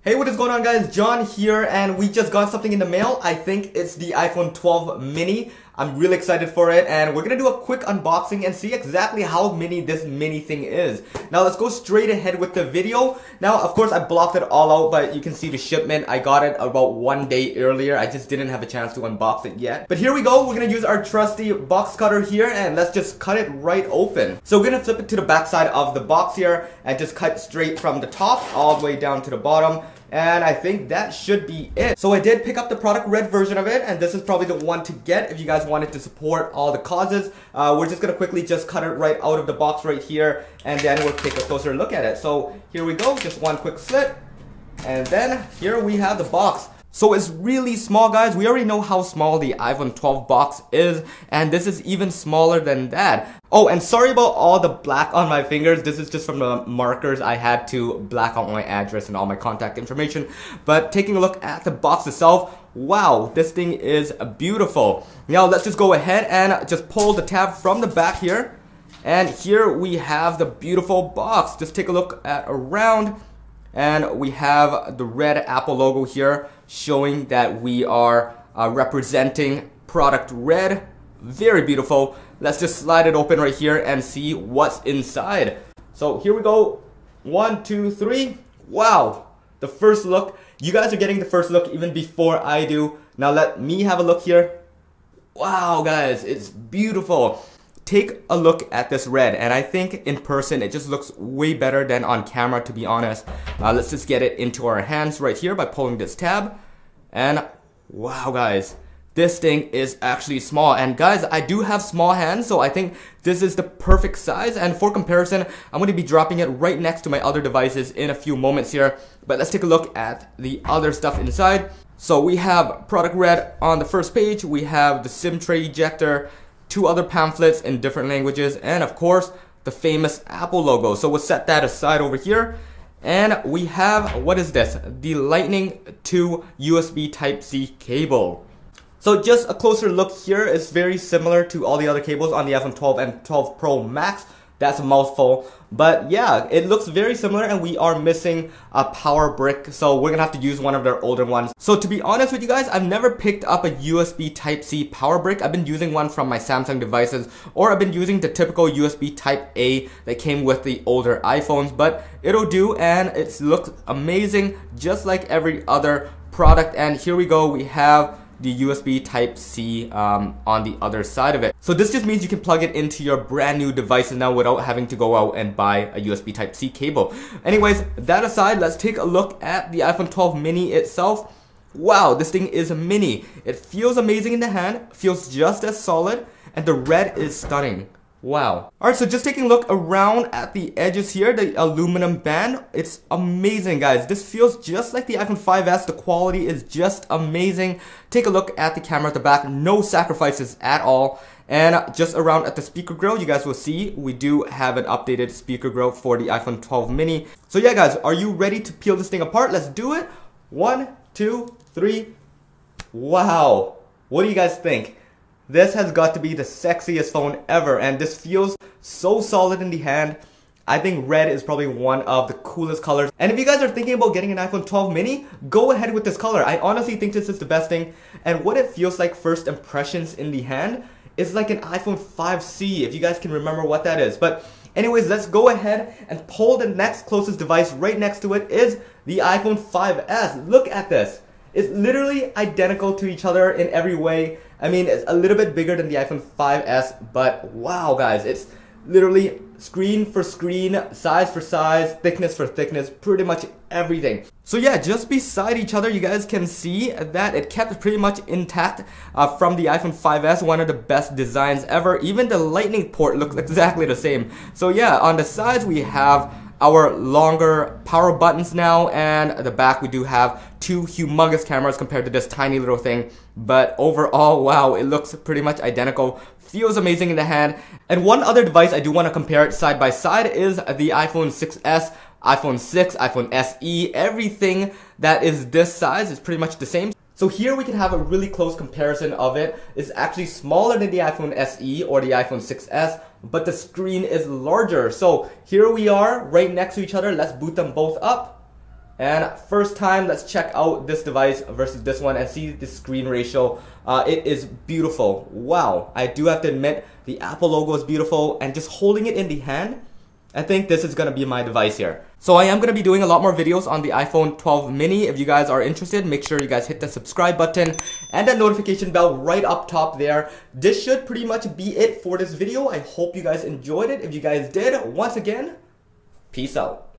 Hey, what is going on, guys? John here, and we just got something in the mail. I think it's the iPhone 12 mini. I'm really excited for it, and we're gonna do a quick unboxing and see exactly how mini this mini thing is. Now let's go straight ahead with the video. Now, of course, I blocked it all out, but you can see the shipment. I got it about 1 day earlier. I just didn't have a chance to unbox it yet. But here we go. We're gonna use our trusty box cutter here, and let's just cut it right open. So we're gonna flip it to the back side of the box here, and just cut straight from the top all the way down to the bottom. And I think that should be it. So I did pick up the product red version of it, and this is probably the one to get if you guys wanted to support all the causes. We're just gonna quickly just cut it right out of the box right here, and then we'll take a closer look at it. So here we go, just one quick slit, and then here we have the box. So it's really small, guys. We already know how small the iPhone 12 box is, and this is even smaller than that. Oh, and sorry about all the black on my fingers. This is just from the markers. I had to black out my address and all my contact information. But taking a look at the box itself, wow, this thing is beautiful. Now let's just go ahead and just pull the tab from the back here. And here we have the beautiful box. Just take a look at around. And we have the red Apple logo here showing that we are representing product red. Very beautiful. Let's just slide it open right here and see what's inside. So here we go. 1, 2, 3. Wow. The first look. You guys are getting the first look even before I do. Now let me have a look here. Wow, guys, it's beautiful. Take a look at this red, and I think in person it just looks way better than on camera, to be honest. Let's just get it into our hands right here by pulling this tab. And wow, guys, this thing is actually small. And guys, I do have small hands, so I think this is the perfect size. And for comparison, I'm going to be dropping it right next to my other devices in a few moments here. But let's take a look at the other stuff inside. So we have product red on the first page. We have the SIM tray ejector, 2 other pamphlets in different languages, and of course the famous Apple logo. So we'll set that aside over here, and we have, what is this? The Lightning to USB Type-C cable. So just a closer look here is very similar to all the other cables on the iPhone 12 and 12 Pro Max. That's a mouthful, but yeah, it looks very similar, and we are missing a power brick, so we're gonna have to use one of their older ones. So to be honest with you guys, I've never picked up a USB Type-C power brick. I've been using one from my Samsung devices, or I've been using the typical USB Type-A that came with the older iPhones, but it'll do, and it looks amazing, just like every other product. And here we go, we have the USB Type-C on the other side of it. So this just means you can plug it into your brand new devices now without having to go out and buy a USB Type-C cable. Anyways, that aside, let's take a look at the iPhone 12 mini itself. Wow, this thing is a mini. It feels amazing in the hand, feels just as solid, and the red is stunning. Wow. Alright, so just taking a look around at the edges here, the aluminum band, it's amazing, guys. This feels just like the iPhone 5S. The quality is just amazing. Take a look at the camera at the back. No sacrifices at all. And just around at the speaker grill, you guys will see we do have an updated speaker grill for the iPhone 12 mini. So yeah, guys, are you ready to peel this thing apart? Let's do it. 1, 2, 3. Wow. What do you guys think? This has got to be the sexiest phone ever, and this feels so solid in the hand. I think red is probably one of the coolest colors. And if you guys are thinking about getting an iPhone 12 mini, go ahead with this color. I honestly think this is the best thing. And what it feels like first impressions in the hand is like an iPhone 5C, if you guys can remember what that is. But anyways, let's go ahead and pull the next closest device. Right next to it is the iPhone 5S. Look at this. It's literally identical to each other in every way. I mean, it's a little bit bigger than the iPhone 5S, but wow, guys, it's literally screen for screen, size for size, thickness for thickness, pretty much everything. So yeah, just beside each other, you guys can see that it kept pretty much intact from the iPhone 5S, one of the best designs ever. Even the Lightning port looks exactly the same. So yeah, on the sides we have our longer power buttons now, and at the back we do have 2 humongous cameras compared to this tiny little thing. But overall, wow, it looks pretty much identical. Feels amazing in the hand. And one other device I do want to compare it side by side is the iPhone 6s, iPhone 6, iPhone SE. Everything that is this size is pretty much the same. So here we can have a really close comparison of it. It's actually smaller than the iPhone SE or the iPhone 6s, but the screen is larger. So here we are right next to each other. Let's boot them both up. And first time, let's check out this device versus this one and see the screen ratio. It is beautiful. Wow, I do have to admit, the Apple logo is beautiful, and just holding it in the hand, I think this is gonna be my device here. So I am gonna be doing a lot more videos on the iPhone 12 mini. If you guys are interested, make sure you guys hit the subscribe button and the notification bell right up top there. This should pretty much be it for this video. I hope you guys enjoyed it. If you guys did, once again, peace out.